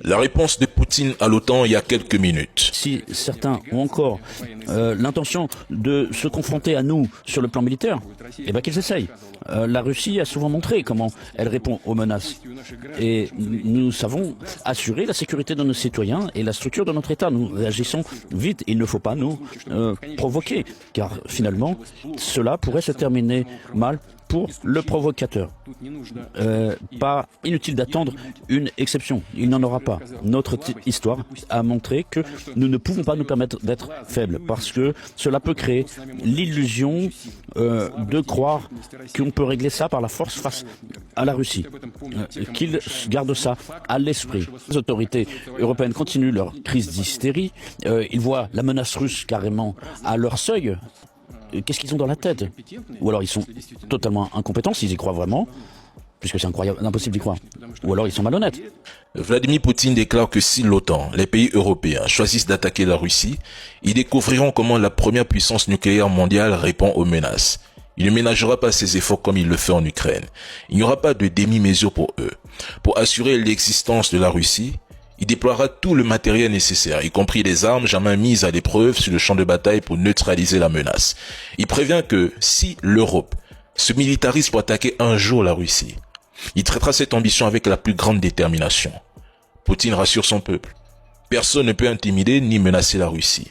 La réponse de Poutine à l'OTAN il y a quelques minutes. Si certains ont encore l'intention de se confronter à nous sur le plan militaire, eh bien qu'ils essayent. La Russie a souvent montré comment elle répond aux menaces. Et nous savons assurer la sécurité de nos citoyens et la structure de notre État. Nous réagissons vite. Il ne faut pas nous provoquer, car finalement, cela pourrait se terminer mal pour le provocateur. Pas inutile d'attendre une exception. Il n'y en aura pas. Notre histoire a montré que nous ne pouvons pas nous permettre d'être faibles parce que cela peut créer l'illusion de croire qu'on peut régler ça par la force face à la Russie. Qu'ils gardent ça à l'esprit. Les autorités européennes continuent leur crise d'hystérie. Ils voient la menace russe carrément à leur seuil. Qu'est-ce qu'ils ont dans la tête? Ou alors ils sont totalement incompétents s'ils y croient vraiment, puisque c'est incroyable, impossible d'y croire. Ou alors ils sont malhonnêtes. Vladimir Poutine déclare que si l'OTAN, les pays européens, choisissent d'attaquer la Russie, ils découvriront comment la première puissance nucléaire mondiale répond aux menaces. Il ne ménagera pas ses efforts comme il le fait en Ukraine. Il n'y aura pas de demi-mesure pour eux. Pour assurer l'existence de la Russie, il déploiera tout le matériel nécessaire, y compris les armes jamais mises à l'épreuve sur le champ de bataille pour neutraliser la menace. Il prévient que si l'Europe se militarise pour attaquer un jour la Russie, il traitera cette ambition avec la plus grande détermination. Poutine rassure son peuple. Personne ne peut intimider ni menacer la Russie.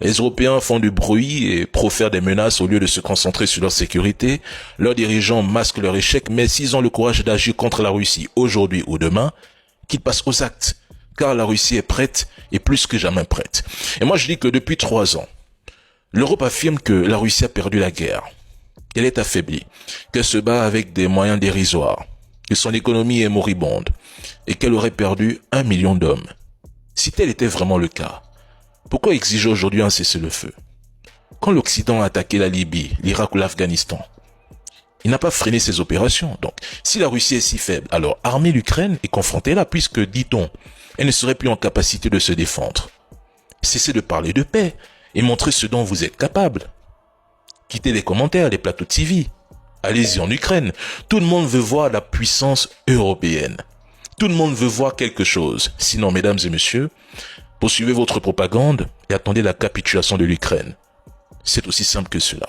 Les Européens font du bruit et profèrent des menaces au lieu de se concentrer sur leur sécurité. Leurs dirigeants masquent leur échec, mais s'ils ont le courage d'agir contre la Russie aujourd'hui ou demain, qu'ils passent aux actes. Car la Russie est prête et plus que jamais prête. Et moi je dis que depuis 3 ans, l'Europe affirme que la Russie a perdu la guerre, qu'elle est affaiblie, qu'elle se bat avec des moyens dérisoires, que son économie est moribonde et qu'elle aurait perdu 1 million d'hommes. Si tel était vraiment le cas, pourquoi exiger aujourd'hui un cessez-le-feu? Quand l'Occident a attaqué la Libye, l'Irak ou l'Afghanistan, il n'a pas freiné ses opérations. Donc, si la Russie est si faible, alors armez l'Ukraine et confrontez-la puisque, dit-on, elle ne serait plus en capacité de se défendre. Cessez de parler de paix et montrez ce dont vous êtes capable. Quittez les commentaires, les plateaux de TV. Allez-y en Ukraine. Tout le monde veut voir la puissance européenne. Tout le monde veut voir quelque chose. Sinon, mesdames et messieurs, poursuivez votre propagande et attendez la capitulation de l'Ukraine. C'est aussi simple que cela.